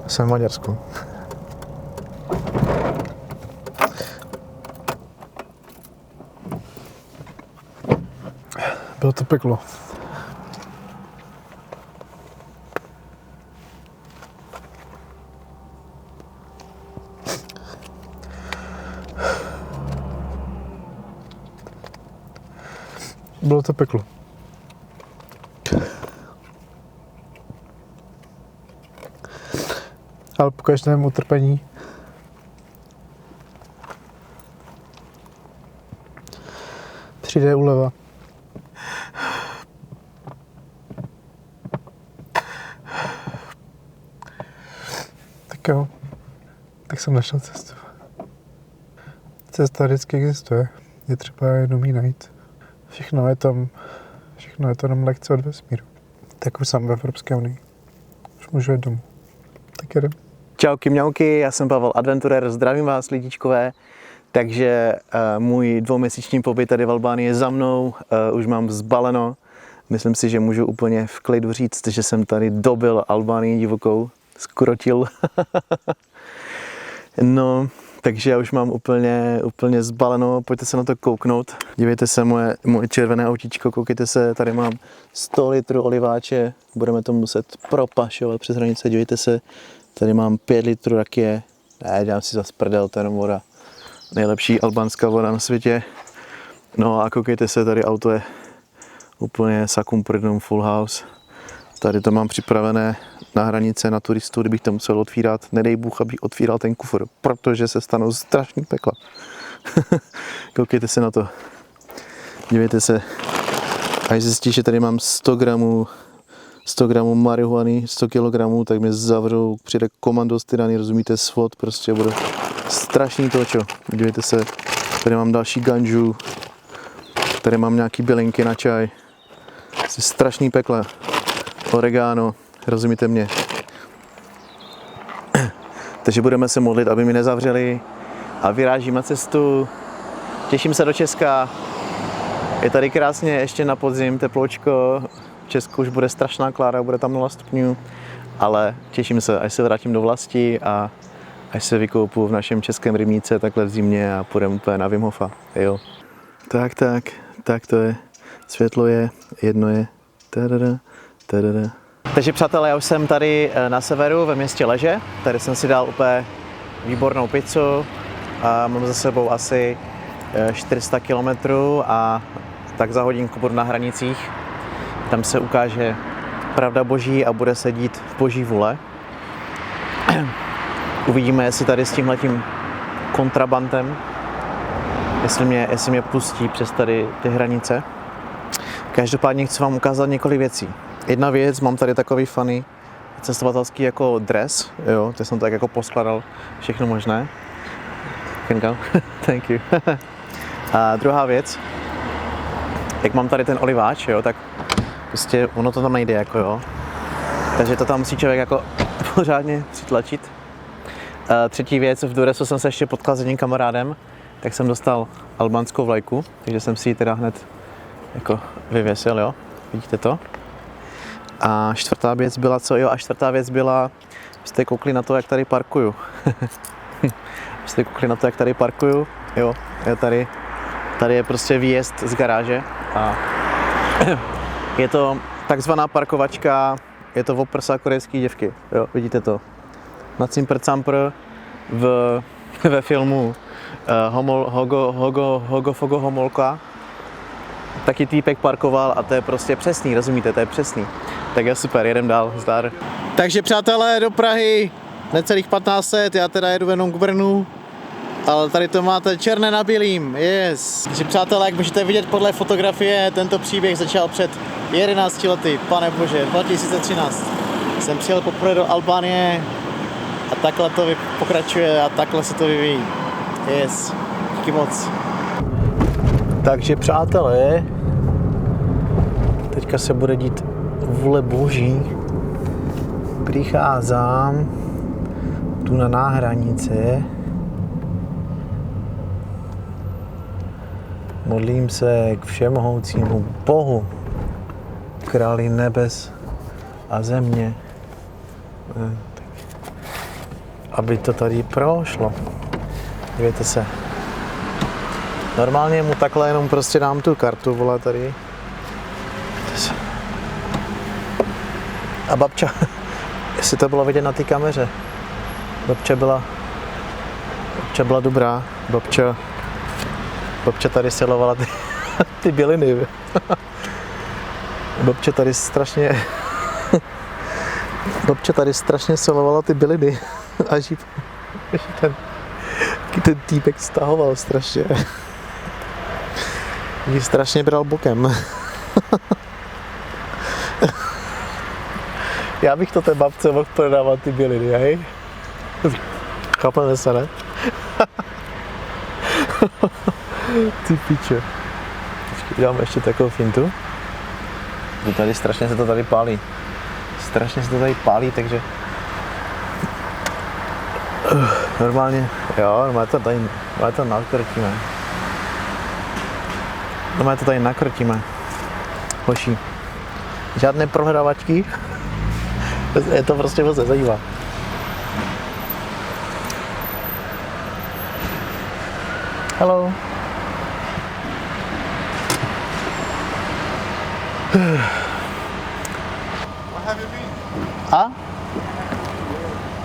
Jsem v Maďarsku. Bylo to peklo. Bylo to peklo. Ale po každém utrpení přijde úleva. Tak jo, tak jsem našel cestu. Cesta vždycky existuje, je třeba jenom ji najít. Všechno je to jenom lekce od vesmíru. Tak už jsem v Evropské unii. Už můžu jít domů. Tak jedem. Čauky mňauky, já jsem Pavel Adventurer, zdravím vás lidičkové. Takže můj dvouměsíční pobyt tady v Albánii je za mnou, už mám zbaleno. Myslím si, že můžu úplně v klidu říct, že jsem tady dobil Albánii divokou, skrotil. No, takže já už mám úplně zbaleno, pojďte se na to kouknout. Dívejte se, moje červené autíčko, koukejte se, tady mám 100 litrů oliváče, budeme to muset propašovat přes hranice, dívejte se, tady mám 5 litrů rakie, ne, dělám si zas prdel, to je voda, nejlepší albánská voda na světě. No a koukejte se, tady auto je úplně sakum prdnum full house. Tady to mám připravené na hranice na turistu, kdybych to musel otvírat. Nedej Bůh, abych otvíral ten kufr, protože se stanou strašný pekla. Koukejte se na to. Dívejte se. Až zjistí, že tady mám 100 gramů marihuany, 100 kg, tak mě zavřou, přijde komando z tyrany, rozumíte, SWAT, prostě bude strašný točo. Dívejte se, tady mám další ganžu, tady mám nějaký bylinky na čaj. Jsi strašný pekla. Oregano, rozumíte mě. Takže budeme se modlit, aby mi nezavřeli a vyrážím na cestu. Těším se do Česka. Je tady krásně ještě na podzim, teploučko. V Česku už bude strašná klára, bude tam 0 stupňů, ale těším se, až se vrátím do vlasti a až se vykoupu v našem českém rybníce takhle v zimě a půjdeme úplně na Wim Hofa. Jo. Tak to je. Světlo je, jedno je. Tadada. Takže přátelé, já už jsem tady na severu ve městě Leže. Tady jsem si dal úplně výbornou pizzu a mám za sebou asi 400 km a tak za hodinku budu na hranicích. Tam se ukáže pravda boží a bude se dít v boží vůle. Uvidíme, jestli tady s tímhletím kontrabandem, jestli mě pustí přes tady ty hranice. Každopádně chci vám ukázat několik věcí. Jedna věc, mám tady takový funny cestovatelský jako dres, jo, to jsem tak jako poskladal všechno možné. Thank you. A druhá věc, jak mám tady ten oliváč, jo, tak prostě ono to tam nejde, jako jo. Takže to tam musí člověk jako pořádně přitlačit. A třetí věc, v Duresu jsem se ještě potkal s jedním kamarádem, tak jsem dostal albánskou vlajku, takže jsem si ji teda hned jako vyvěsil, jo, vidíte to. A čtvrtá věc byla co, jo, a čtvrtá věc byla, jste koukli na to, jak tady parkuju. Jste koukli na to, jak tady parkuju, jo, tady je prostě výjezd z garáže a je to takzvaná parkovačka, je to oprsa korejský děvky, jo, vidíte to. Na Cimpr Campr ve filmu Hogo Fogo Homolka taky týpek parkoval a to je prostě přesný, rozumíte, to je přesný. Tak je super, jedem dál, zdar. Takže přátelé, do Prahy, necelých 1500, já teda jedu jenom k Brnu, ale tady to máte černé na bílým, yes. Takže přátelé, jak můžete vidět podle fotografie, tento příběh začal před 11 lety, pane bože, 2013. Jsem přijel poprvé do Albánie a takhle to pokračuje a takhle se to vyvíjí, yes, díky moc. Takže přátelé, teďka se bude dít vůle boží. Přicházím tu na náhranice. Modlím se k všemohoucímu Bohu, králi nebes a země. aby to tady prošlo. Dívejte se. Normálně mu takhle jenom prostě dám tu kartu, vole, tady. A babča, jestli to bylo vidět na té kameře, babča byla dobrá, babča tady silovala ty byliny. Babča tady strašně silovala ty byliny a že ten týpek stahoval strašně. Jí strašně bral bokem. Já bych to té babce mohl prodávat ty byliny, hej? Chápeme se, ne? Ty piče. Uděláme ještě takovou fintu. Tady strašně se to tady pálí. Takže normálně to tady nakrotíme. Hoší. Žádné prohrávačky. Je to prostě moc nezajímá. Hello. Where have you been?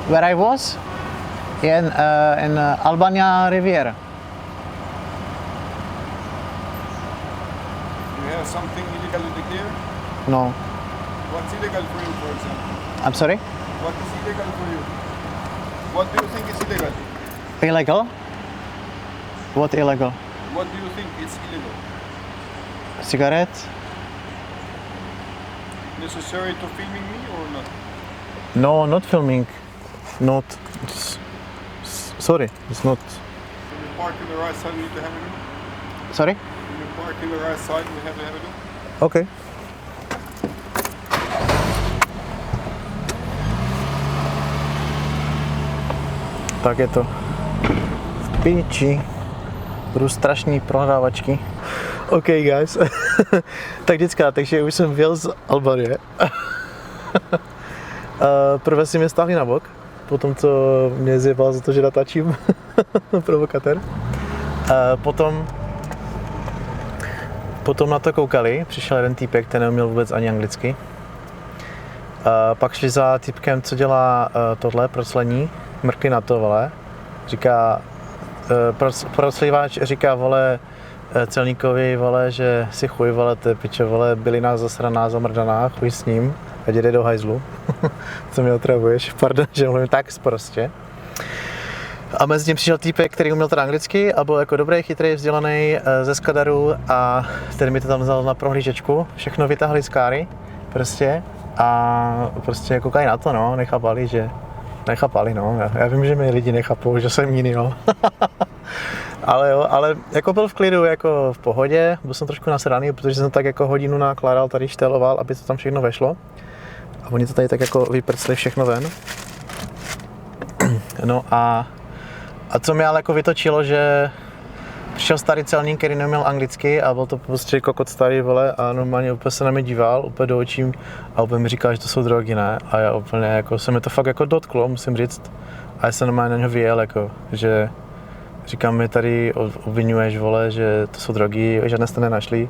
Where I was? In Albania Riviera. You have something illegal in the gear? No. What's illegal for you, for example? I'm sorry? What is illegal for you? What do you think is illegal? Illegal? What illegal? What do you think is illegal? Cigarette? Necessary to filming me or not? No, not filming. Not. Sorry, it's not. When you park in the right side, we need to have a look. Sorry? When you park in the right side, we have to have a look. Okay. Tak je to v piči. Budu strašný prohrávačky. OK, guys. Tak děcka, takže už jsem vyjel z Albánie. Prvé si mě stáhli na bok, potom co mě zjebal za to, že natáčím. Provokatér. Potom na to koukali, přišel jeden týpek, ten neuměl vůbec ani anglicky. Pak šli za týpkem, co dělá tohle proclení, mrkli na to, vole. Říká, proclíváč říká, vole, celníkovi, vole, že si chuj, vole, ty piče, vole, bylina zasraná, zamrdaná, chuj s ním, ať jde do hajzlu. Co mě otravuješ, pardon, že mluvím tak sprostě. A mezi tím přišel týpek, který uměl teda anglicky a byl jako dobrý, chytrý, vzdělaný ze Skadaru a ten mi to tam vzal na prohlížečku, všechno vytáhli z káry, prostě, a prostě koukají na to, no, nechápali, no, já vím, že mi lidi nechápou, že jsem jiný, no. ale jako byl v klidu, jako v pohodě, byl jsem trošku nasraný, protože jsem tak jako hodinu nakládal, tady šteloval, aby to tam všechno vešlo. A oni to tady tak jako vyprcli všechno ven. No a co mě ale jako vytočilo, že přišel starý celník, který neuměl anglicky a byl to prostě kokot starý, vole, a normálně úplně se na mě díval, úplně do očí a úplně mi říkal, že to jsou drogy, ne? A já úplně jako, se mi to fakt jako dotklo, musím říct. A já jsem normálně na něho vyjel, jako, že říkám, mi tady obvinuješ, vole, že to jsou drogy, žádné jste nenašli.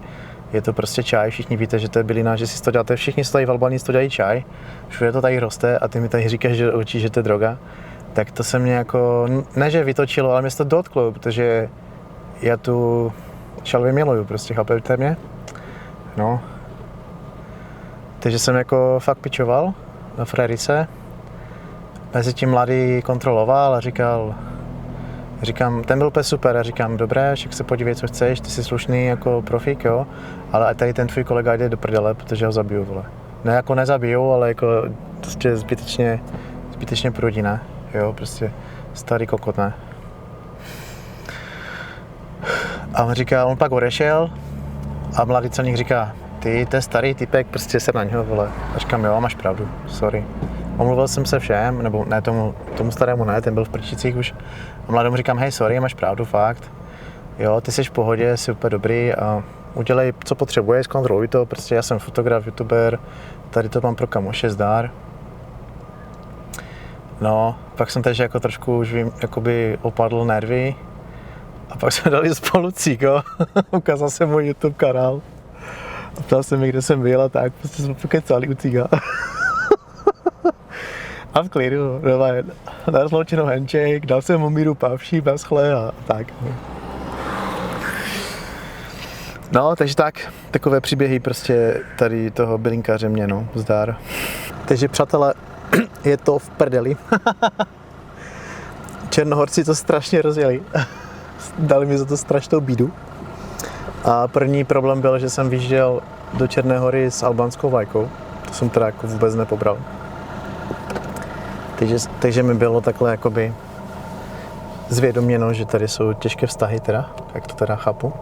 Je to prostě čaj, všichni víte, že to je bylina, že si to děláte, všichni tady v Albánii to dělají čaj, všude to tady roste a ty mi tady říkáš, že očí, že to je droga. Tak to se mě jako, ne že vytočilo, ale mě se to dotklo, protože já tu šalvy miluju, prostě, chápete mě? No. Takže jsem jako fakt pičoval na Frerice. Mezi tím mladý kontroloval a říkám, ten byl úplně super, a říkám, dobré, však se podívej, co chceš, ty jsi slušný jako profík, jo, ale tady ten tvůj kolega jde do prdele, protože ho zabiju, vole. Ne jako nezabiju, ale jako prostě zbytečně prudí, ne, jo, prostě starý kokot, ne. A on pak odešel a mladý celník říká, ty, to je starý typek, prostě se na něho, vole. A říkám, jo, máš pravdu, sorry. Omluvil jsem se všem, nebo ne tomu starému ne, ten byl v prčicích už. A mladému říkám, hej, sorry, máš pravdu, fakt. Jo, ty jsi v pohodě, jsi úplně dobrý a udělej, co potřebuješ, zkontroluj to, prostě já jsem fotograf, youtuber, tady to mám pro kamoše, zdar. No, pak jsem takže jako trošku už vím, jakoby opadl nervy a pak jsme dali spolu cíko, ukázal jsem můj YouTube kanál a ptal jsem mi, kde jsem byl a tak, prostě jsme pokecali u cíka. A v klidu, na rozloučenou handshake, dal jsem mu míru pavší, naschle a tak. No, takže takové příběhy prostě tady toho bylinkaře mě, no, zdar. Takže přátelé, je to v prdeli. Černohorci to strašně rozjeli. Dali mi za to strašnou bídu. A první problém byl, že jsem vyjížděl do Černé Hory s albánskou vlajkou. To jsem teda jako vůbec nepobral. Takže mi bylo takhle jakoby zvědoměno, že tady jsou těžké vztahy teda, jak to teda chápu.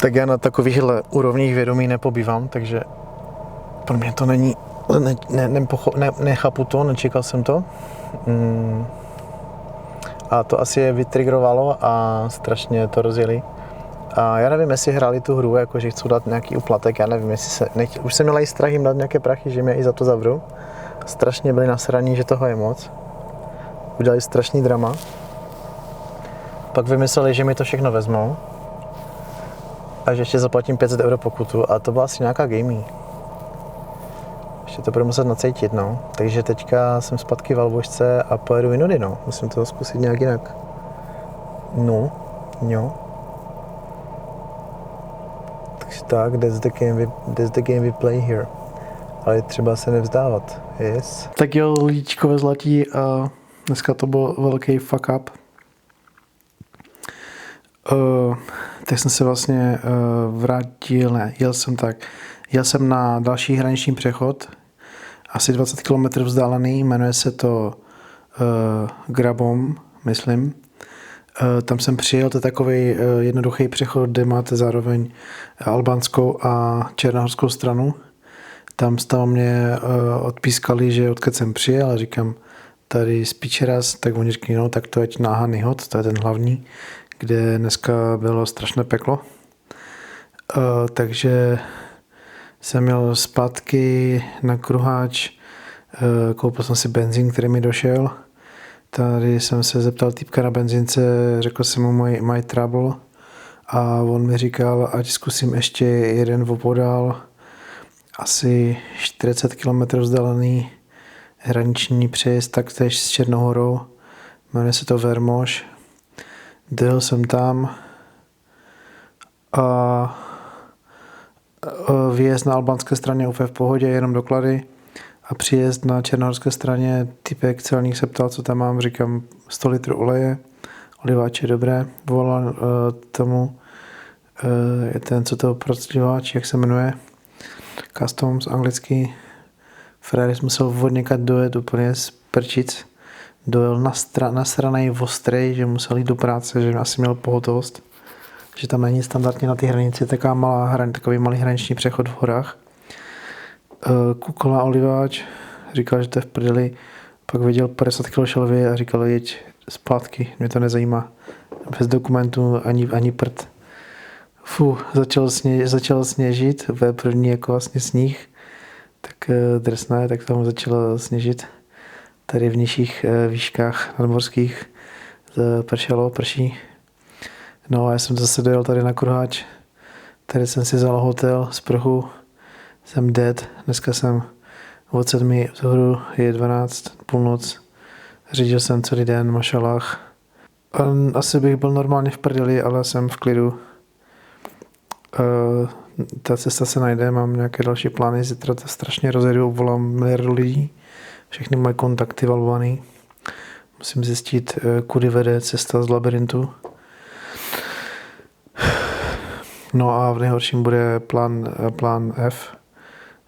Tak já na takovýchhle úrovních vědomí nepobývám, takže pro mě to není, nechápu to, nečekal jsem to. A to asi je vytrigrovalo a strašně to rozjeli. A já nevím, jestli hráli tu hru, jako že chcou dát nějaký uplatek, já nevím, jestli se, už jsem měla i strach jim dát nějaké prachy, že mě i za to zavřou. Strašně byli nasraní, že toho je moc. Udělali strašný drama. Pak vymysleli, že mi to všechno vezmou. A že ještě zaplatím 500 € pokutu a to byla asi nějaká gamey. Ještě to budu muset nacejtit, no. Takže teďka jsem zpátky v Albožce a pojedu jinudy, no. Musím to zkusit nějak jinak. No, jo. Takže tak, that's the game we play here. Ale třeba se nevzdávat, yes. Tak jo, lidičkové zlatí, a dneska to byl velký fuck up. Tak jsem se vlastně vrátil, jel jsem na další hraniční přechod, asi 20 km vzdálený, jmenuje se to Grabom, myslím. Tam jsem přijel, to je takový jednoduchý přechod, kde máte zároveň albánskou a černohorskou stranu. Tam mě odpískali, že odkud jsem přijel a říkám, tady z Pičeras, tak oni říkají, no tak to je na Hanyhod, to je ten hlavní, kde dneska bylo strašné peklo. Takže jsem měl zpátky na kruháč, koupil jsem si benzín, který mi došel. Tady jsem se zeptal týpka na benzince, řekl jsem mu my trouble a on mi říkal, ať zkusím ještě jeden opodál, asi 40 km vzdálený hraniční přejezd, taktéž s Černohorou, jmenuje se to Vermoš. Dojel jsem tam a výjezd na albánské straně úplně v pohodě, jenom doklady. A příjezd na černohorské straně, typek celník se ptal, co tam mám, říkám 100 litrů oleje, oliváč je dobré, volal tomu, je ten, co to procliváč, jak se jmenuje, Customs anglicky, Ferraris musel od někud dojet úplně z Prčic, dojel nasranej ostrej, že musel jít do práce, že asi měl pohotovost, že tam není standardně na té hranici takový malý hraniční přechod v horách. Koukal na oliváč, říkal, že to je v prdeli, pak viděl 50 kg šelvy a říkal, jeď zpátky, mě to nezajímá. Bez dokumentů ani prd. Začalo sněžit, ve první jako vlastně sníh, tak drsné, tak tam začalo sněžit. Tady v nižších výškách nadmorských prší. No a já jsem zase dojel tady na kruháč, tady jsem si vzal hotel, sprchu, jsem dead, dneska jsem od 7 vzhůru, je 12, půlnoc, řídil jsem celý den, mašalách. Asi bych byl normálně v prdeli, ale jsem v klidu. Ta cesta se najde, mám nějaké další plány, zítra to strašně rozjedu, obvolám miliardu lidí, všechny moje kontakty valovaný. Musím zjistit, kudy vede cesta z labirintu. No a v nejhorším bude plán F,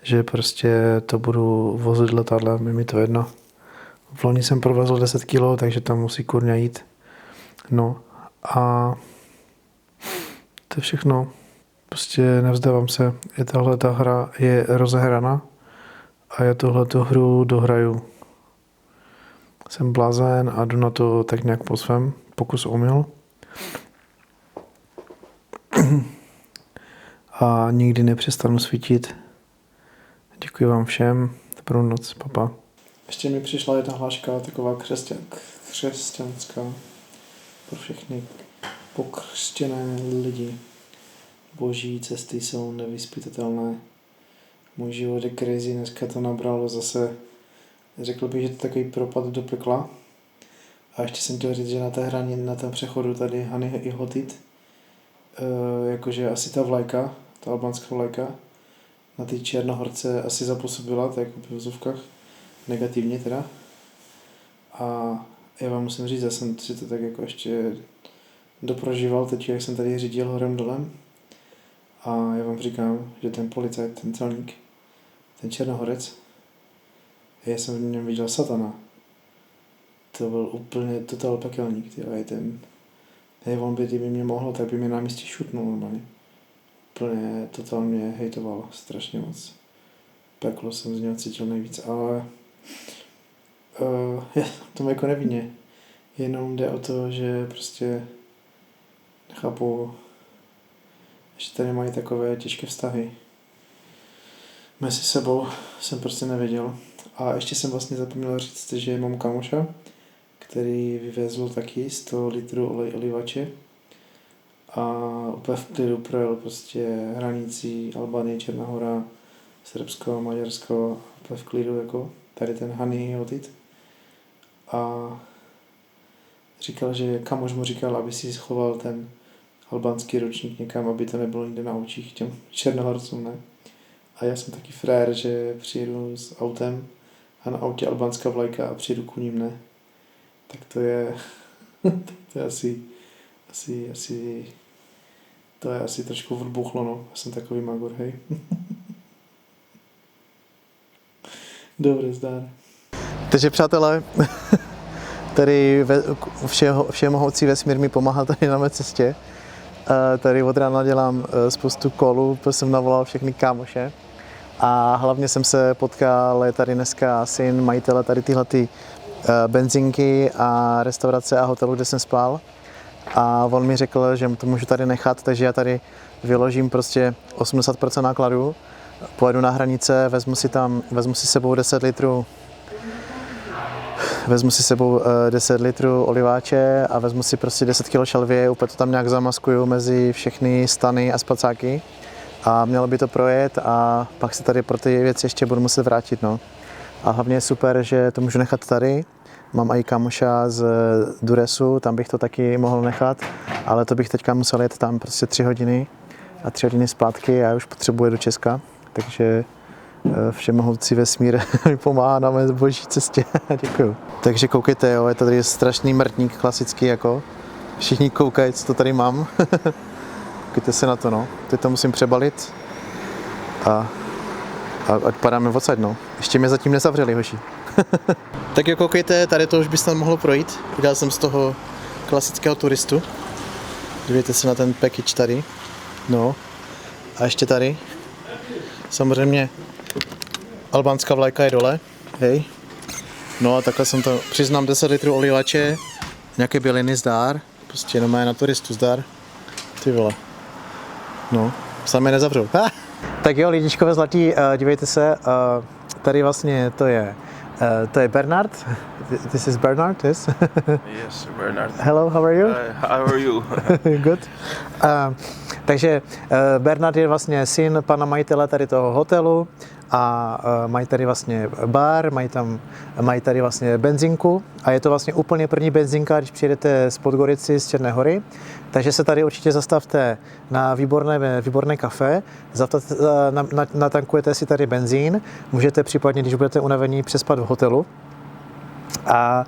že prostě to budu vozit letadlem, je mi to jedno. V loni jsem provezl 10 kg, takže tam musí kurňa jít. No a to je všechno. Prostě nevzdávám se. Ta hra je rozehraná a já tuhletu hru dohraju. Jsem blázen a jdu na to tak nějak po svém, pokus omyl. A nikdy nepřestanu svítit. Děkuji vám všem. Dobrou noc, papa. Ještě mi přišla jedna hláška taková křesťanská pro všechny pokřtěné lidi. Boží cesty jsou nevyzpytatelné. Můj život je crazy, dneska to nabralo zase, řekl bych, že to je takový propad do pekla. A ještě jsem chtěl říct, že na té hraně, na tom přechodu tady Hany i Hotit, jakože asi ta vlajka, ta albánská vlajka, na té Černohorce asi zapůsobila, tak jako v vozovkách, negativně teda. A já vám musím říct, já jsem si to tak jako ještě doprožíval teď, jak jsem tady řídil horem dolem. A já vám říkám, že ten policajt, ten celník, ten Černohorec, já jsem v něm viděl satana. To byl úplně totál pekelník, on by, kdyby mě mohlo, tak by mě na místě šutnul normálně. Úplně totálně hejtoval, strašně moc. Peklo jsem z něho cítil nejvíc, ale já tomu jako nevinně. Jenom jde o to, že prostě nechápu, že tady mají takové těžké vztahy. Mezi sebou jsem prostě nevěděl. A ještě jsem vlastně zapomněl říct, že mám kamoša, který vyvezl taky 100 litrů olivače a úplně v klidu projel prostě hranicí Albánie, Černá Hora, Srbsko, Maďarsko, úplně v klidu jako tady ten Hany Hotit. A říkal, že kamoš mu říkal, aby si schoval ten albánský ručník někam, aby to nebylo nikde na očích těm Černohorcům, ne? A já jsem taky frér, že přijedu s autem a na autě albánská vlajka a přijedu ku ním, ne? Tak to je asi trošku vrbuchlo, no. Já jsem takový magor, hej. Dobrý, zdar. Takže přátelé, tady všemohoucí vesmír mi pomáhá tady na mé cestě. Tady od rána dělám spoustu kolů, protože jsem navolal všechny kámoše. A hlavně jsem se potkal, je tady dneska syn majitele tady tyhlety benzinky a restaurace a hotelu, kde jsem spal. A on mi řekl, že to můžu tady nechat, takže já tady vyložím prostě 80% nákladů, pojedu na hranice, vezmu si sebou 10 litrů oliváče a vezmu si prostě 10 kg šalvie, úplně to tam nějak zamaskuju mezi všechny stany a spacáky. A mělo by to projet a pak se tady pro ty věci ještě budu muset vrátit, no. A hlavně je super, že to můžu nechat tady. Mám i kamoša z Duresu, tam bych to taky mohl nechat, ale to bych teďka musel jet tam prostě 3 hodiny a 3 hodiny zpátky a já už potřebuji do Česka, takže všemohoucí vesmír mi pomáhá na mé boží cestě. Děkuju. Takže koukejte, jo, je tady strašný mrtník klasický, jako všichni koukají, co to tady mám. Koukejte se na to, no. Teď to musím přebalit a ať padáme odsaď, no. Ještě mě zatím nezavřeli, hoši. Tak jo, koukejte, tady to už by snad mohlo projít. Udělal jsem z toho klasického turistu. Dívejte se na ten package tady. No. A ještě tady. Samozřejmě albánská vlajka je dole. Hej. No a takhle jsem to, přiznám 10 litrů olivače, nějaké byliny zdar. Prostě jenom je na turistu zdar. Ty vole. No, sám mě nezavřou. Tak jo, lidičkové zlatí, dívejte se, tady vlastně to je Bernard. This is Bernard, yes? Yes, Bernard. Hello, how are you? How are you? Good. Takže Bernard je vlastně syn pana majitele tady toho hotelu a mají tady vlastně bar, mají tady vlastně benzínku a je to vlastně úplně první benzínka, když přijedete z Podgorici z Černé Hory. Takže se tady určitě zastavte na výborné kafe, natankujete si tady benzín, můžete případně, když budete unavení, přespat v hotelu. A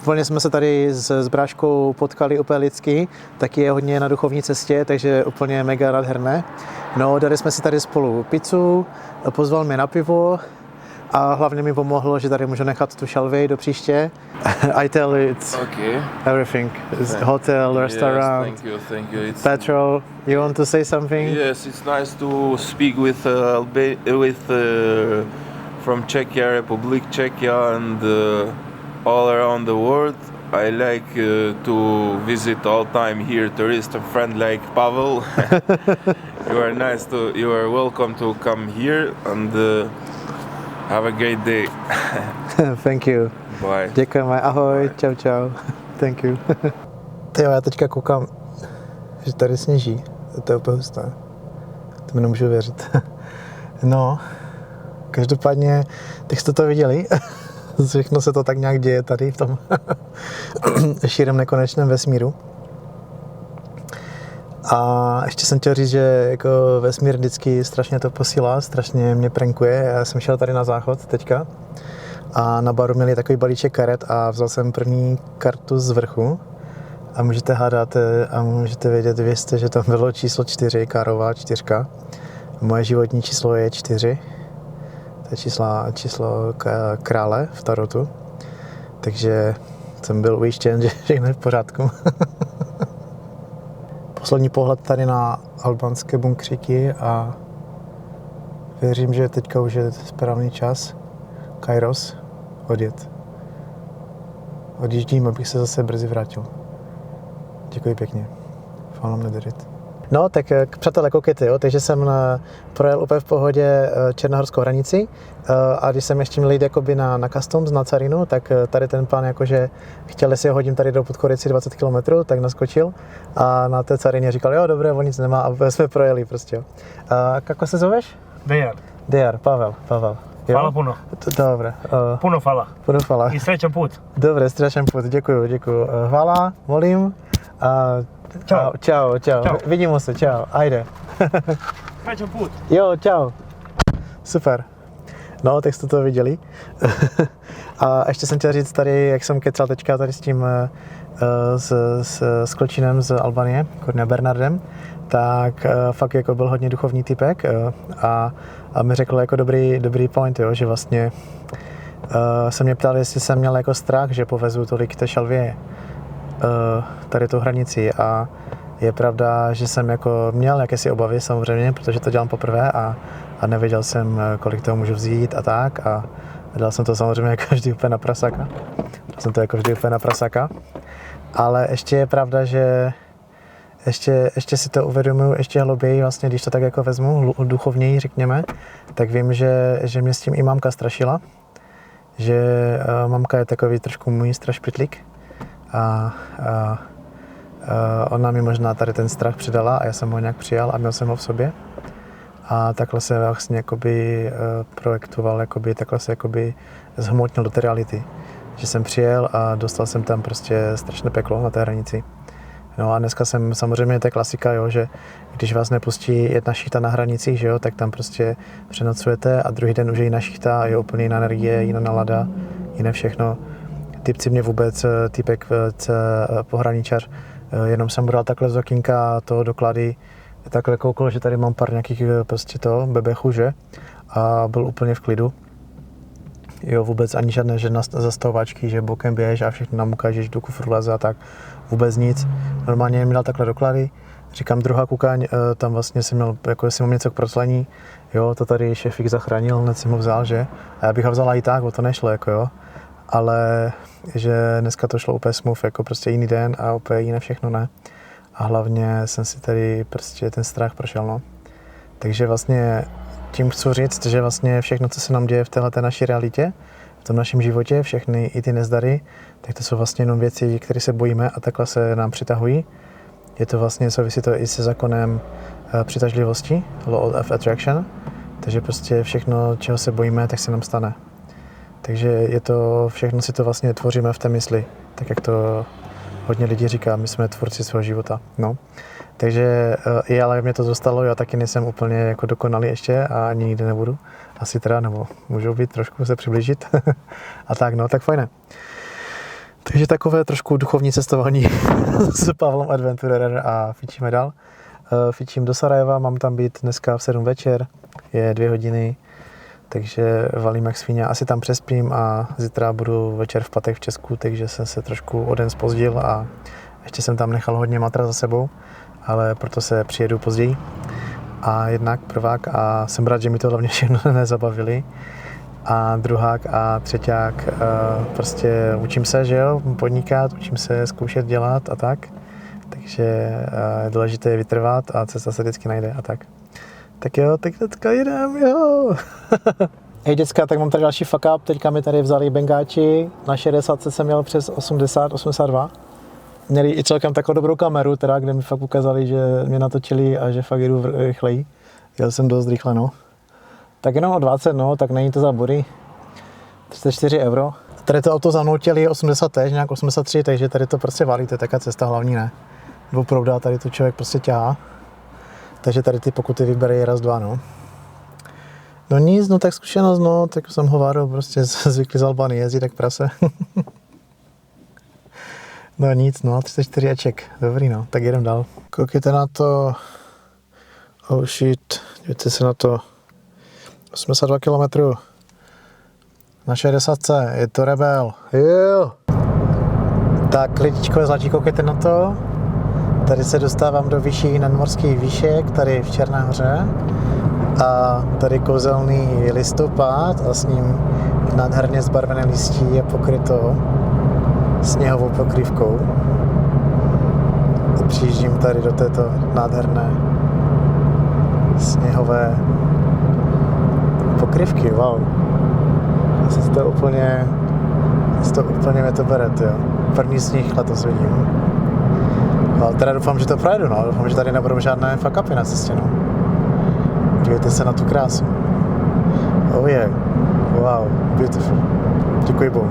úplně jsme se tady s bráškou potkali úplně lidsky, taky je hodně na duchovní cestě, takže úplně mega nádherné. No, dali jsme si tady spolu pizzu, pozval mě na pivo a hlavně mi pomohlo, že tady můžu nechat tu šalvej do příště. I tell you it's everything. It's hotel, restaurant, yes, thank you. It's petrol. You want to say something? Yes, it's nice to speak with from Czechia Republic, Czechia, and all around the world. I like to visit all time here tourist friend like Pavel. You are welcome to come here and have a great day. Thank you. Bye. Děkujeme, ahoj, čau, čau. Thank you. Tyjo, já teďka koukám, že tady sněží. To je úplně husté. To mi nemůžu věřit. No, každopádně, teď jste to viděli. Všechno se to tak nějak děje tady v tom širém nekonečném vesmíru. A ještě jsem chtěl říct, že jako vesmír vždycky strašně to posílá, strašně mě prankuje. Já jsem šel tady na záchod teďka a na baru měli takový balíček karet a vzal jsem první kartu z vrchu a můžete hádat a můžete vědět, věřte, že tam bylo číslo 4, Kárová 4. Moje životní číslo je 4. To je číslo krále v tarotu. Takže jsem byl ujištěn, že všechno je v pořádku. Poslední pohled tady na albánské bunkříky a věřím, že teďka už je správný čas. Kairos, odjet. Odjíždím, abych se zase brzy vrátil. Děkuji pěkně. Fálom nederit. No, tak přátelé, koukejte, jo. Takže jsem projel úplně v pohodě černohorskou hranici a když jsem ještě měl jít jakoby na customs, na carinu, tak tady ten pán jakože chtěl, jestli ho hodím tady do Podgorici 20 km, tak naskočil a na té carině říkal, jo, dobré, on nic nemá a jsme projeli prostě, jo. Kako se zoveš? Dejar, Pavel. Jo? Hvala puno. Dobre. Puno hvala. Puno hvala. I srećan put. Dobre, srećan put, děkuju. Hvala, molim. Čau. Vidíme se, čau. Ajde. Srećan put. Jo, čau. Super. No, tak jste to viděli. A ještě jsem chtěl říct tady, jak jsem kecal teďka tady s tím s Kločinem z Albánie, Korne Bernardem, tak fakt jako byl hodně duchovní typek a mi řekl jako dobrý point, jo, že vlastně se mě ptal, jestli jsem měl jako strach, že povezu tolik té šalvě tady tu hranici a je pravda, že jsem jako měl jakési obavy samozřejmě, protože to dělám poprvé a nevěděl jsem, kolik toho můžu vzít a tak a dal jsem to samozřejmě jako vždy úplně na prasáka. Ale ještě je pravda, že ještě si to uvědomuji ještě hlouběji, vlastně, když to tak jako vezmu, duchovněji řekněme, tak vím, že mě s tím i mamka strašila, že mamka je takový trošku můj strašpitlík a ona mi možná tady ten strach přidala a já jsem ho nějak přijal a měl jsem ho v sobě a takhle se vlastně jakoby projektoval, takhle se jakoby zhmotnil do té reality, že jsem přijel a dostal jsem tam prostě strašné peklo na té hranici. No a dneska jsem samozřejmě, to je klasika, jo, že když vás nepustí jedna šichta na hranicích, že jo, tak tam prostě přenocujete a druhý den už je jiná šichta, je úplně jiná energie, jiná nálada, jiné všechno. Typci mě vůbec, typek pohraničař, jenom jsem bral takhle z okýnka toho doklady, takhle koukal, že tady mám pár nějakých prostě bebechů, že? A byl úplně v klidu. Jo, vůbec ani žádné zastavovačky, že bokem běž a všechno nám ukážeš, do kufru leze a tak. Vůbec nic. Normálně mi dal takhle doklady. Říkám, druhá kukaň, tam vlastně jsem měl, jako jestli mám něco k proclení, jo, to tady šéfik zachránil, hned jsem ho vzal, že? A já bych ho vzala i tak, o to nešlo, jako jo. Ale že dneska to šlo úplně smooth, jako prostě jiný den a úplně jiné všechno ne. A hlavně jsem si tady prostě ten strach prošel, no. Takže vlastně tím chci říct, že vlastně všechno, co se nám děje v této naší realitě, v tom našem životě, všechny i ty nezdary, tak to jsou vlastně jenom věci, které se bojíme a takhle se nám přitahují. Je to vlastně, souvisí to i se zákonem přitažlivosti, law of attraction, takže prostě všechno, čeho se bojíme, tak se nám stane. Takže je to, všechno si to vlastně tvoříme v té mysli, tak jak to hodně lidí říká, my jsme tvůrci svého života, no. Takže ale mě to zostalo, já taky nejsem úplně jako dokonalý ještě a ani nikdy nebudu. Asi teda, nebo můžu být trošku se přiblížit. A tak, no, tak fajné. Takže takové trošku duchovní cestování s Pavlem Adventurer a fičíme dál. Fičím do Sarajeva, mám tam být dneska v 7 večer, je 2 hodiny, takže valím jak svíňa. Asi tam přespím a zítra budu večer v pátek v Česku, takže jsem se trošku o den zpozdil a ještě jsem tam nechal hodně matra za sebou, ale proto se přijedu později. A jednak prvák a jsem rád, že mi to hlavně všechno nezabavili. A druhák a třeťák, prostě učím se, že jo, podnikat, učím se zkoušet dělat a tak. Takže je důležité vytrvat a cesta se vždycky najde a tak. Tak jo, tak teďka jdem, jo. Hej děcka, tak mám tady další fuck up, teďka mi tady vzali bengáči, na 60 jsem měl přes 80, 82. Měli i celkem takovou dobrou kameru, teda, kde mi fakt ukázali, že mě natočili a že fakt jdu rychleji. Jel jsem dost rychle, no. Tak jenom o 20, no, tak není to za body. 34 euro. Tady to auto zanutili 80 tež, nějak 83, takže tady to prostě valí, to je taká cesta hlavní, ne. Opravdu, tady to člověk prostě ťahá. Takže tady ty pokuty vybere raz, dva, no. No nic, no tak zkušenost, no, tak jsem hováril, prostě zvyklý z Albany jezdit tak prase. No nic, no, 34 eček, dobrý, no, tak jedem dál. Koukejte na to, oh shit, dívejte se na to, 82 km na 60, je to rebel, jo. Tak lidičko zlatí, koukejte na to, tady se dostávám do vyšších nadmorských výšek, tady v Černé Hoře. A tady kouzelný listopad a s ním nádherně zbarvené listí je pokryto sněhovou pokrývkou. Přijíždím tady do této nádherné sněhové pokrývky, wow. To úplně mě to bere, jo. První sníh letos vidím. Ale teda doufám, že to projedu, no. Doufám, že tady nebudou žádné fuck upy na cestě, no. Dívejte se na tu krásu. Oh yeah. Wow, beautiful. Děkuji Bohu.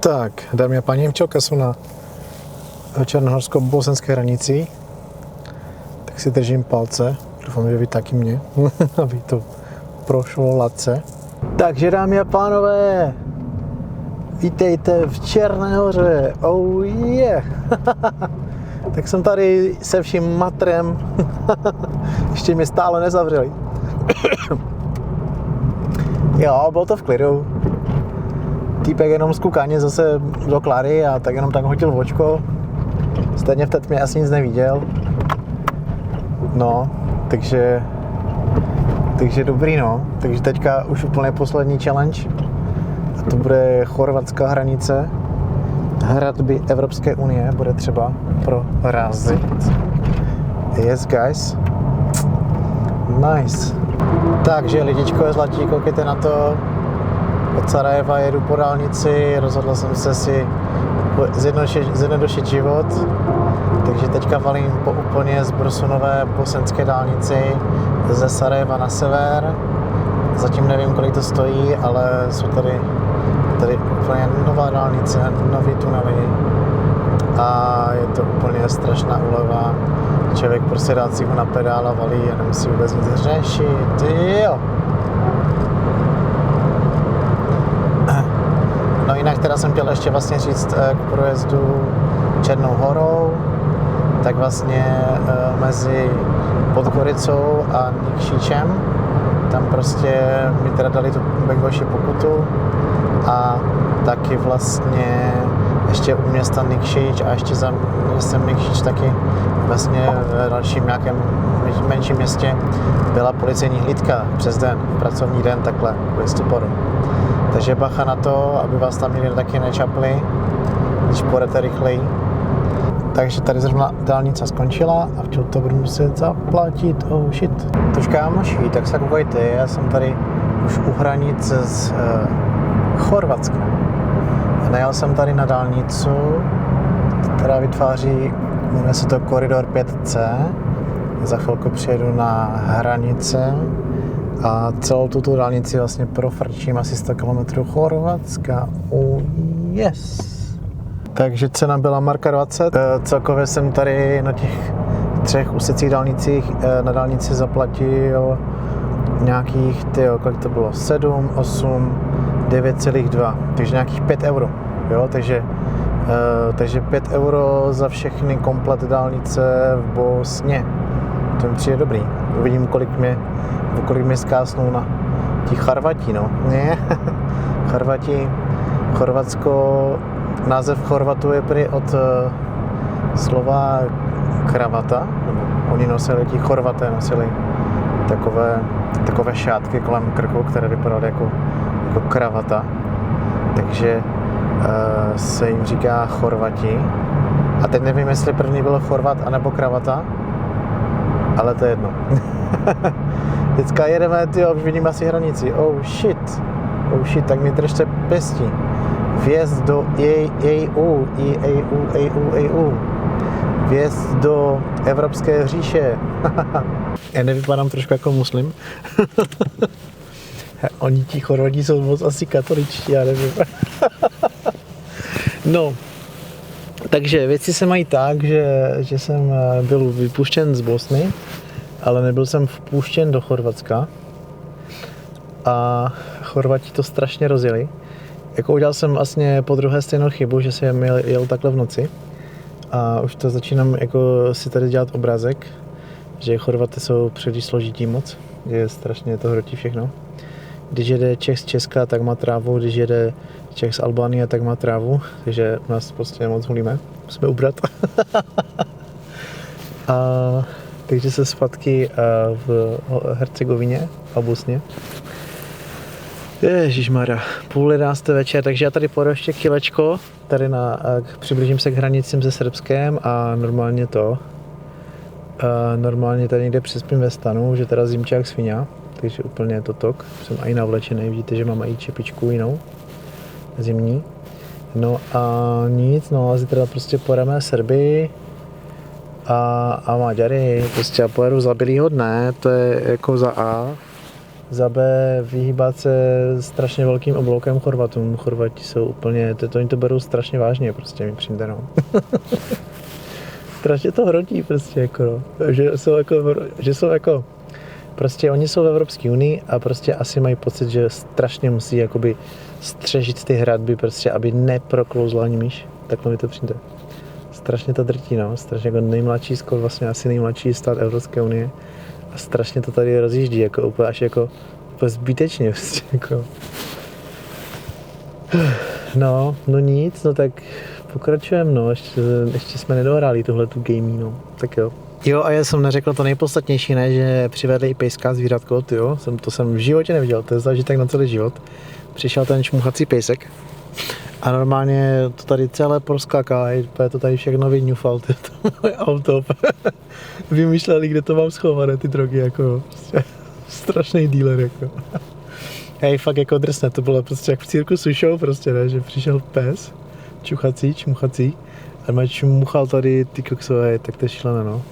Tak, dámy a páni, včelka jsou na černohorsko-bosenské hranici. Tak si držím palce. Doufám, že vy taky mě, aby to prošlo hladce. Takže dámy a pánové, vítejte v Černé Hoře. Oh yeah! Tak jsem tady se vším matrem. Ještě mě stále nezavřeli. Jo, bylo to v klidu. Týpek jenom z koukáně zase do Klary a tak jenom tak hodil očko. Stejně v té tmě asi nic neviděl. No, takže dobrý, no. Takže teďka už úplně poslední challenge. A to bude chorvatská hranice. Hradby Evropské unie bude třeba prorazit. Yes, guys. Nice. Takže lidičko je zlatí, koukejte na to. Od Sarajeva jedu po dálnici, rozhodl jsem se si zjednodušit život, takže teďka valím po úplně zbrusunové bosenské dálnici ze Sarajeva na sever. Zatím nevím, kolik to stojí, ale jsou tady úplně nová dálnice, nový tunely a je to úplně strašná úleva. Člověk prostě dá si ho na pedál a valí a nemusí vůbec nic řešit, jo. No jinak teda jsem chtěl ještě vlastně říct k projezdu Černou Horou, tak vlastně mezi Podgoricou a Nikšičem, tam prostě mi teda dali tu bengoši pokutu a taky vlastně ještě u města Nikšič a ještě za městem Nikšič taky vlastně v dalším nějakém menším městě byla policejní hlídka přes den, pracovní den takhle v listopadu. Takže bacha na to, aby vás tam nikdy taky nečapli, když půjdete rychleji. Takže tady zrovna dálnice skončila a včel to budu muset zaplatit, oh shit. Tož kámoši, tak se koukejte, já jsem tady už u hranice s Chorvatskem. Najel jsem tady na dálnici, která vytváří, jmenuje se to koridor 5C. Za chvilku přijedu na hranice a celou tuto dálnici vlastně profrčím asi 100 km Chorvatska. Oh yes! Takže cena byla marka 20. Celkově jsem tady na těch 3 úsecích dálnicích na dálnici zaplatil nějakých, kolik to bylo, 7, 8, 9,2, takže nějakých 5 euro, jo, takže 5 euro za všechny komplet dálnice v Bosně. To mi přijde dobrý. Uvidím, kolik mě zkásnou na Ti Chorvati, no. Ne, Chorvati, Chorvatsko, název Chorvatu je prý od slova kravata, nebo oni nosili, ti Chorvaté nosili takové šátky kolem krku, které vypadaly jako kravata, takže se jim říká Chorvati. A teď nevím, jestli první bylo Chorvat anebo kravata, ale to je jedno. Teďka jedeme, tyjo, už vidím asi hranici. Oh shit, tak mi držte pěstí. Vjezd do EU. Vjezd do Evropské říše. Já nevypadám trošku jako muslim. Oni ti Chorvati jsou moc asi katoličtí, já nevím. No, takže věci se mají tak, že jsem byl vypuštěn z Bosny, ale nebyl jsem vpuštěn do Chorvatska. A Chorvati to strašně rozjeli. Jako udělal jsem vlastně po druhé stejnou chybu, že jsem jel takhle v noci. A už to začínám jako si tady dělat obrázek, že Chorvaty jsou příliš složití moc, že strašně to hrotí všechno. Když jede Čech z Česka, tak má trávu, když jede Čech z Albánie, tak má trávu, takže u nás prostě moc hulíme, musíme ubrat. Takže se zpátky v Hercegovině a Bosně. Ježišmarja, 10:30 večer, takže já tady pojedu ještě kilečko, tady přiblížím se k hranicím se Srbskem a normálně tady někde přespím ve stanu, že teda zimčí jak svině, takže úplně je to tok, jsem i navlečený, vidíte, že mám i čepičku jinou, zimní. No a nic, no a zítra prostě pojedeme Srby a Maďary, prostě já pojedu za bílýho dne, to je jako za A. Za B vyhýbat se strašně velkým obloukem Chorvatům. Chorvati jsou úplně, oni to berou strašně vážně, prostě mi přijde, no. Strašně to hrotí prostě, jako, že jsou jako, prostě oni jsou v Evropské unii a prostě asi mají pocit, že strašně musí jakoby střežit ty hradby, prostě, aby neproklouzla ani myš. Takhle mi to přijde. Strašně to drtí, no, strašně jako nejmladší, vlastně asi nejmladší stát Evropské unie. A strašně to tady rozjíždí, jako úplně až jako úplně zbytečně, prostě, jako. No nic, no tak pokračujeme, no, ještě jsme nedohráli tuhletu gamey, no, tak jo. Jo, a já jsem neřekl to nejpodstatnější, ne, že přivedli i pejská zvířatko, jo, to jsem v životě neviděl, to je zážitek na celý život. Přišel ten čmuchací pejsek a normálně to tady celé proskáká, to tady všechno vyňufal, to moje auto. Vymýšleli, kde to mám schované, ty drogy, jako prostě strašný dealer, jako. Hej, fakt jako drsné, to bylo prostě jak v cirkusu show, prostě, ne, že přišel pes, čmuchací, a má čmuchal tady ty koksové, tak to je šílené, no.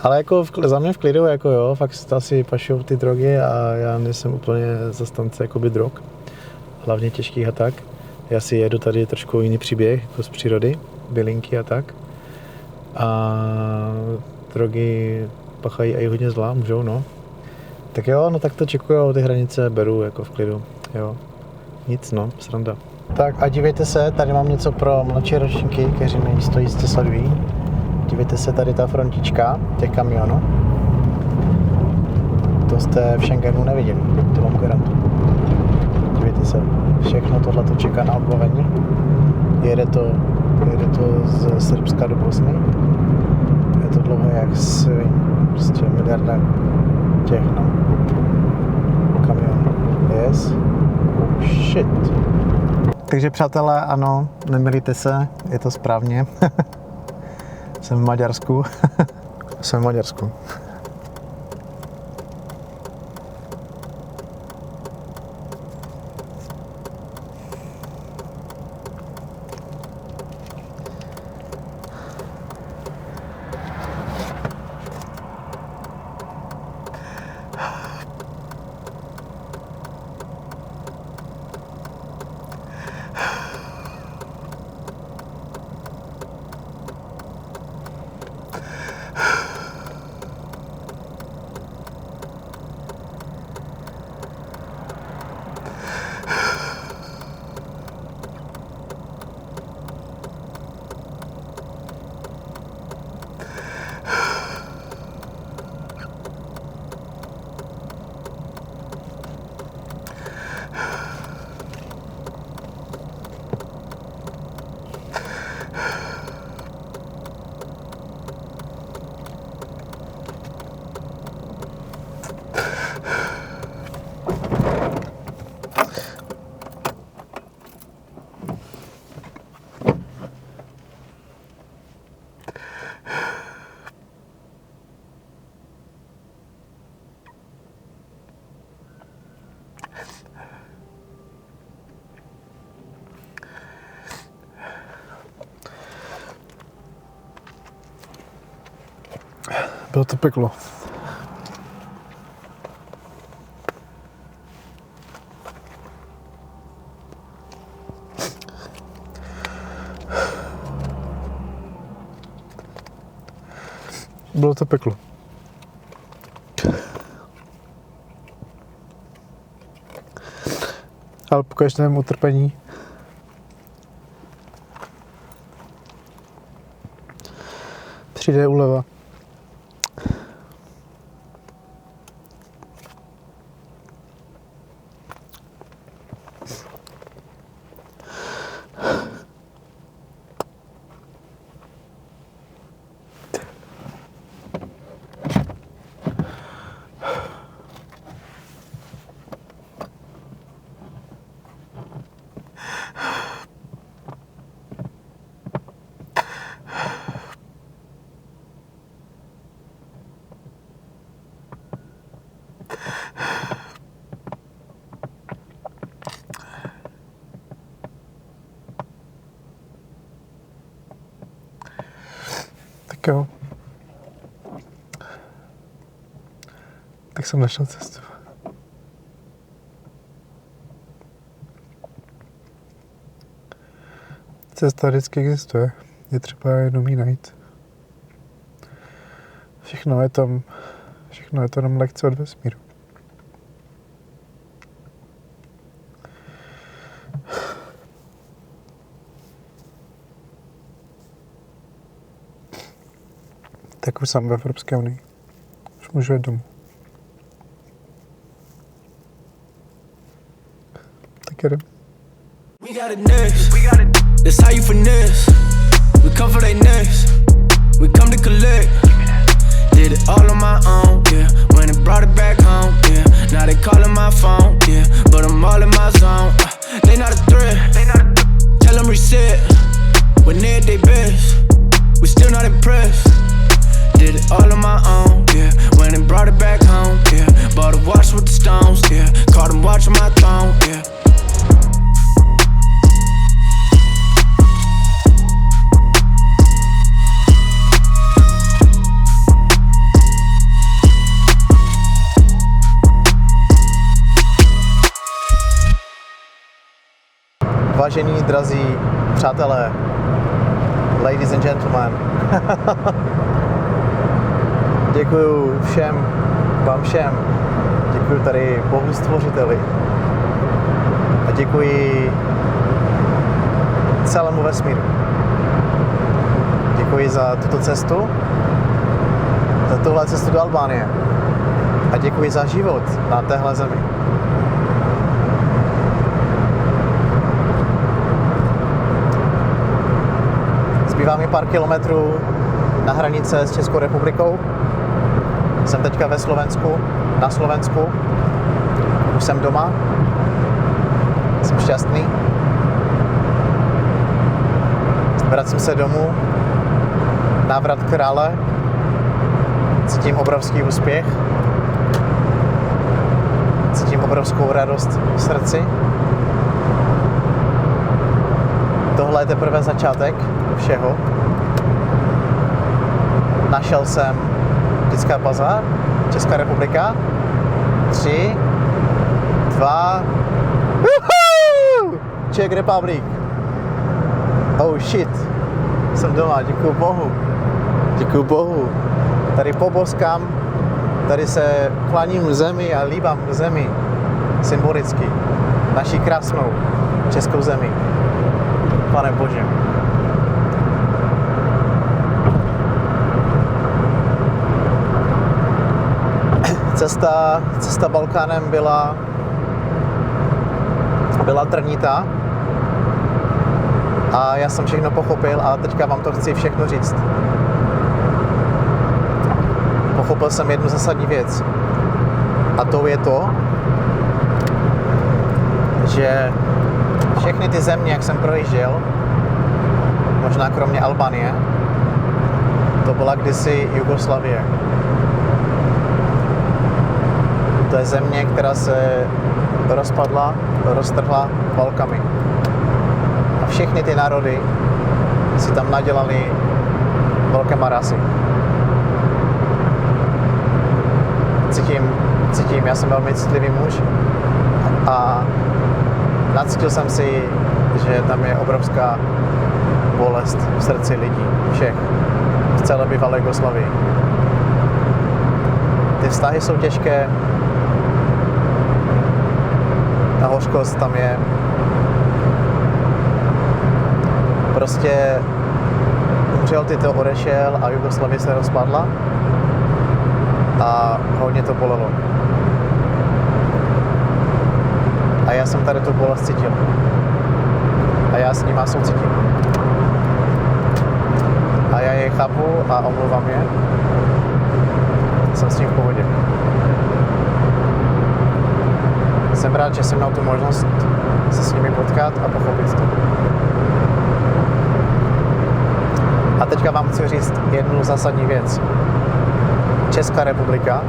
Ale jako za mě v klidu, jako jo, fakt to asi pašou ty drogy a já nejsem úplně zastance jakoby drog, hlavně těžkých a tak. Já si jedu tady trošku jiný příběh, jako z přírody, bylinky a tak. A drogy pachají i hodně zla, můžou, no. Tak jo, no tak to čekuju, ty hranice beru jako v klidu, jo. Nic, no, sranda. Tak a dívejte se, tady mám něco pro mladší ročníky, kteří mě jistě sledují. Dívejte se, tady ta frontička těch kamionů. To jste v Schengenu neviděli, to vám garantuju. Dívejte se, všechno tohle to čeká na odbavení. Jede to z Srbska do Bosny. Je to dlouho jak svin, prostě miliarda těch, no, kamionů. Yes. Oh shit. Takže přátelé, ano, nemilíte se, je to správně. Jsem v Maďarsku. Jsem v Maďarsku. Bylo to peklo. Bylo to peklo. Ale po každém utrpení přijde úleva. Tak jo. Tak jsem našel cestu. Cesta vždycky existuje. Je třeba jenom ji najít. Všechno je to jenom lekce od vesmíru. Tak už jsem v Evropské unii. Už můžu jít domů. Tak jedem. We got it next. That's how you finesse. We come for they next. We come to collect. Did it all on my own, yeah. When it brought it back home, yeah. Now they calling my phone, yeah. But I'm all in my zone. They not a threat. Tell them reset. When they at they best, we still not impressed. Did it all on my own, yeah. When it brought it back home, yeah. Bought a watch with the stones, yeah. Caught them watching my throne, yeah. Vážení, drazí přátelé, ladies and gentlemen, děkuju všem, vám všem, děkuju tady Bohu Stvořiteli a děkuji celému vesmíru. Děkuji za tuto cestu, za tuhle cestu do Albánie a děkuji za život na téhle zemi. Zbývá mi pár kilometrů na hranice s Českou republikou. Jsem teďka ve Slovensku, na Slovensku. Už jsem doma. Jsem šťastný. Vracím se domů. Návrat krále. Cítím obrovský úspěch. Cítím obrovskou radost v srdci. Tohle je teprve začátek všeho. Našel jsem Dětská bazár, Česká republika. 3, 2, Woohoo! Czech Republic. Oh shit. Jsem doma, děkuju Bohu. Děkuju Bohu. Tady poboskám, tady se klaním zemi a líbám zemi. Symbolicky. Naší krásnou českou zemi. Pane Bože. Cesta Balkánem byla trnitá a já jsem všechno pochopil a teďka vám to chci všechno říct. Pochopil jsem jednu zásadní věc a to je to, že všechny ty země, jak jsem projížděl, možná kromě Albánie, to byla kdysi Jugoslavie. To je země, která se rozpadla, roztrhla válkami. A všechny ty národy si tam nadělali velké marasy. cítím, já jsem velmi citlivý muž a nacítil jsem si, že tam je obrovská bolest v srdci lidí, všech, v celé bývalé Jugoslávii. Ty vztahy jsou těžké, ta hořkost tam je. Prostě umřel Tito, odešel a Jugoslávie se rozpadla a hodně to bolelo. A já jsem tady tu bolest cítil. A já s nima soucítím. A já je chápu a omlouvám je. Jsem s tím v pohodě. Jsem rád, že jsem měl tu možnost se s nimi potkat a pochopit to. A teďka vám chci říct jednu zásadní věc. Česká republika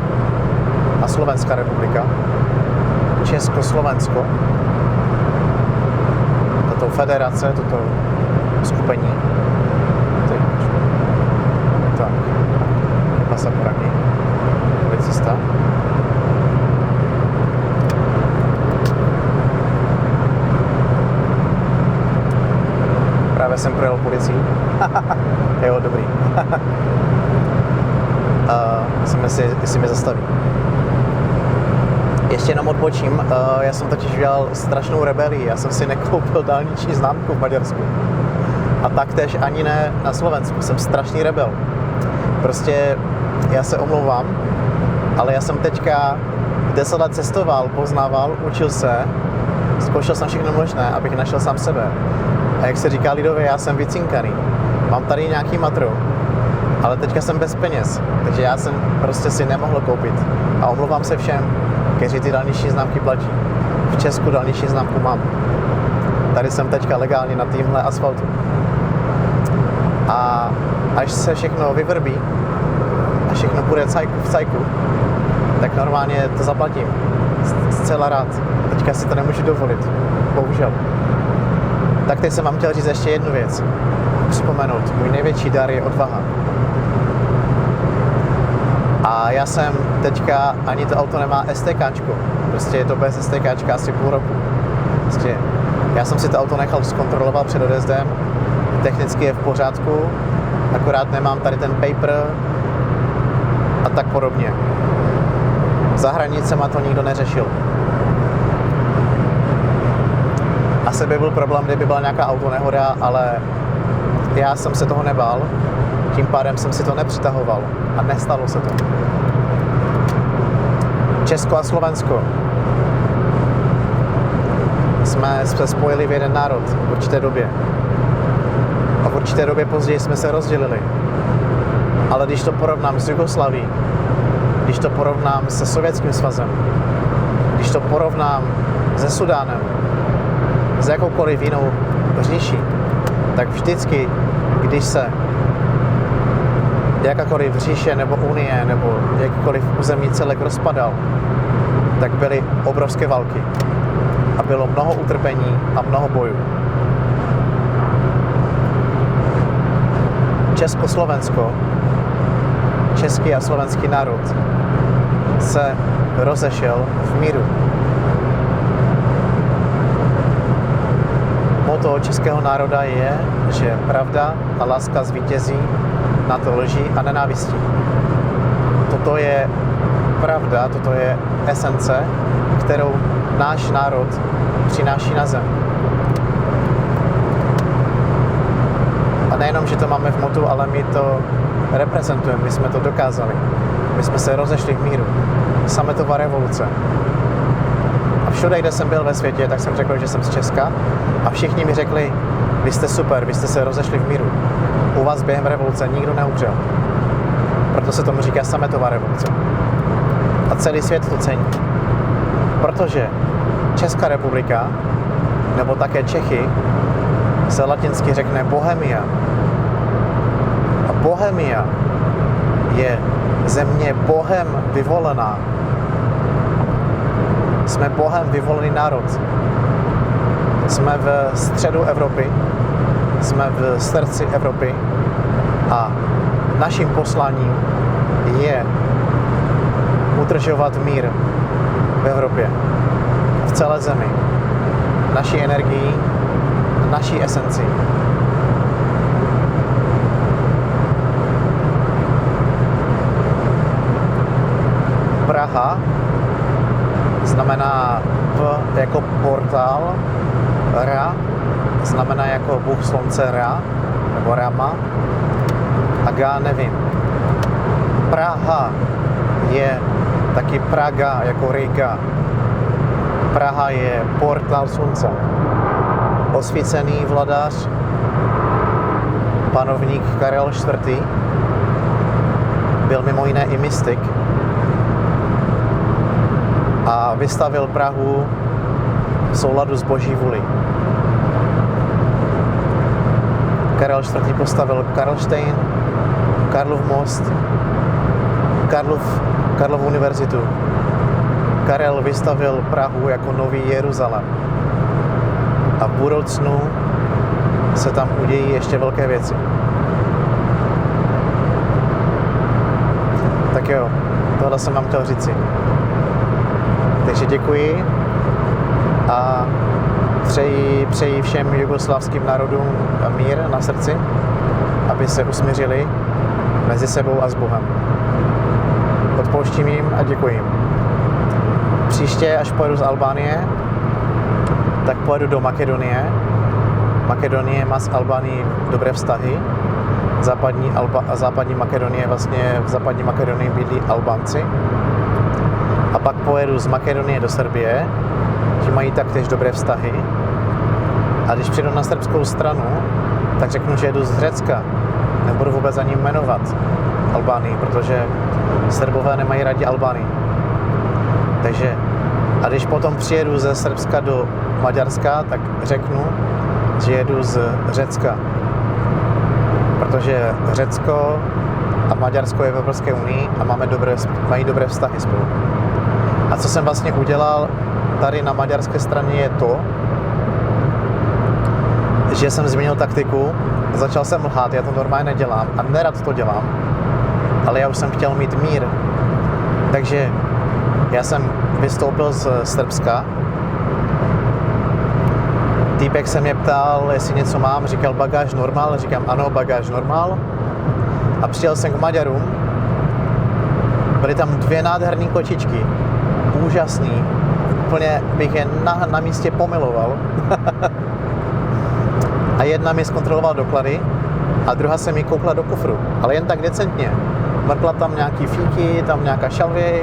a Slovenská republika, Československo, tato federace, toto skupení, tak, pasa por aquí, policista. Právě jsem projel policii. Jo, dobrý. Jsem jestli mě zastaví. Ještě jenom odbočím, já jsem totiž udělal strašnou rebelii. Já jsem si nekoupil dálniční známku v Maďarsku. A taktéž ani ne na Slovensku. Jsem strašný rebel. Prostě já se omlouvám, ale já jsem teďka 10 let cestoval, poznával, učil se, zkoušel jsem všechno možné, abych našel sám sebe. A jak se říká lidově, já jsem vycinkaný. Mám tady nějaký matro, ale teďka jsem bez peněz, takže já jsem prostě si nemohl koupit. A omlouvám se všem, kteří ty dálniční známky platí. V Česku dálniční známku mám. Tady jsem teďka legálně na týmhle asfaltu. A až se všechno vyvrbí a všechno bude v cajku, tak normálně to zaplatím. Zcela rád. Teďka si to nemůžu dovolit. Bohužel. Tak teď jsem vám chtěl říct ještě jednu věc. Připomenout, můj největší dar je odvaha. A já jsem teďka, ani to auto nemá STKčko. Prostě je to bez STKčka asi půl roku. Prostě já jsem si to auto nechal zkontrolovat před odjezdem. Technicky je v pořádku, akorát nemám tady ten paper a tak podobně. Za hranicema to nikdo neřešil. Asi by byl problém, kdyby byla nějaká autonehoda, ale já jsem se toho nebál, tím pádem jsem si to nepřitahoval a nestalo se to. Česko a Slovensko jsme se spojili v jeden národ v určité době. A v určité době později jsme se rozdělili. Ale když to porovnám s Jugoslávií, když to porovnám se Sovětským svazem, když to porovnám se Sudánem, s jakoukoliv jinou říší, tak vždycky, když se jakákoliv říše nebo unie nebo jakýkoliv územní celek rozpadal, tak byly obrovské války a bylo mnoho utrpení a mnoho bojů. Československo, český a slovenský národ se rozešel v míru. Motto českého národa je, že pravda a láska zvítězí nad lží a nenávistí. Toto je pravda, toto je esence, kterou náš národ přináší na zem. A nejenom, že to máme v motu, ale my to reprezentujeme, my jsme to dokázali. My jsme se rozešli v míru. Sametová revoluce. A všude, kde jsem byl ve světě, tak jsem řekl, že jsem z Česka a všichni mi řekli, vy jste super, vy jste se rozešli v míru. U vás během revoluce nikdo neumřel. Proto se tomu říká sametová revoluce. A celý svět to cení. Protože Česká republika, nebo také Čechy, se latinsky řekne Bohemia. A Bohemia je země Bohem vyvolená. Jsme Bohem vyvolený národ. Jsme v středu Evropy, jsme v srdci Evropy a naším posláním je udržovat mír v Evropě, v celé zemi, naší energií, naší esencí. Praha znamená P jako portál, Ra znamená jako Bůh slunce Ra, nebo Rama, a Ga nevím. Praha je taky Praga jako Riga. Praha je portál slunce. Osvícený vladař, panovník Karel IV. Byl mimo jiné i mystik a vystavil Prahu v souladu s boží vůli. Karel IV. Postavil Karlštejn, Karlov most, Karlovu univerzitu. Karel vystavil Prahu jako nový Jeruzalém. A v budoucnu se tam udějí ještě velké věci. Tak jo, tohle jsem vám chtěl říci. Takže děkuji a přeji všem jugoslávským národům mír na srdci, aby se usmířili mezi sebou a s Bohem. Odpouštím jim a děkuji jim. Příště, až pojedu z Albánie, tak pojedu do Makedonie. Makedonie má s Albánií dobré vztahy. Západní Makedonie, vlastně v západní Makedonii bydlí Albánci. A pak pojedu z Makedonie do Srbie, že mají taktéž dobré vztahy. A když přijdu na srbskou stranu, tak řeknu, že jedu z Řecka. Nebudu vůbec ani jmenovat Albánii, protože Srbové nemají rádi Albánii. Takže, a když potom přijedu ze Srbska do Maďarska, tak řeknu, že jedu z Řecka. Protože Řecko a Maďarsko je v Evropské unii a mají dobré vztahy spolu. A co jsem vlastně udělal tady na maďarské straně je to, že jsem změnil taktiku, začal jsem lhát, já to normálně nedělám a nerad to dělám, ale já už jsem chtěl mít mír. Takže já jsem vystoupil z Srbska, týpek se mě ptal, jestli něco mám, říkal bagáž normál, říkám ano, bagáž normál. A přijel jsem k Maďarům, byly tam 2 nádherné kočičky, úžasný, úplně bych je na místě pomiloval. A jedna mi zkontrolovala doklady a druhá se mi koukla do kufru, ale jen tak decentně. Mrkla tam nějaký fíky, tam nějaká šalvě,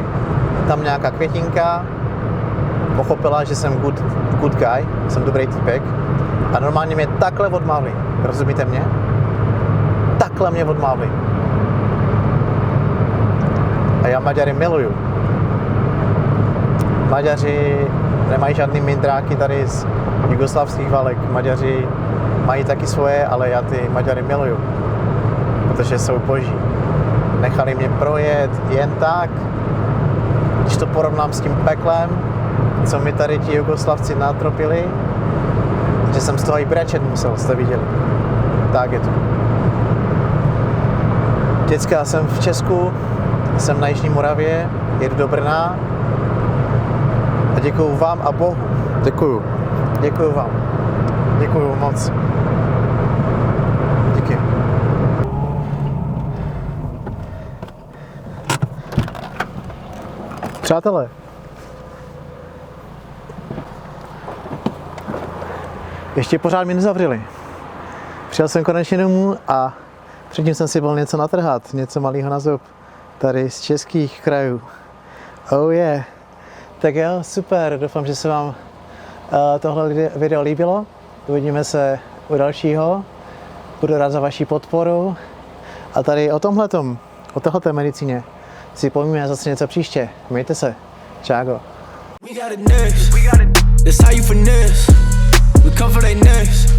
tam nějaká květinka. Pochopila, že jsem good guy, jsem dobrý týpek a normálně mě takhle odmávli. Rozumíte mě? Takhle mě odmávli. A já Maďary miluju. Maďaři nemají žádný mindráky tady z jugoslávských válek. Maďaři mají taky svoje, ale já ty Maďary miluju, protože jsou boží. Nechali mě projet jen tak, když to porovnám s tím peklem, co mi tady ti Jugoslavci natropili, že jsem z toho i brečet musel, jste viděli. Tak je to. Děcka, jsem v Česku, jsem na Jižní Moravě, jedu do Brna a děkuju vám a Bohu. Děkuju. Děkuju vám. Děkuju moc. Díky. Přátelé, ještě pořád mě nezavřeli. Přijel jsem konečně domů a předtím jsem si byl něco natrhat, něco malého na zub, tady z českých krajů. Oh yeah. Tak jo, super, doufám, že se vám tohle video líbilo. Uvidíme se u dalšího. Budu rád za vaši podporu. A tady o tohleté medicíně si povíme zase něco příště. Mějte se. Čágo. We got it next. That's how you finesse. We come for they next.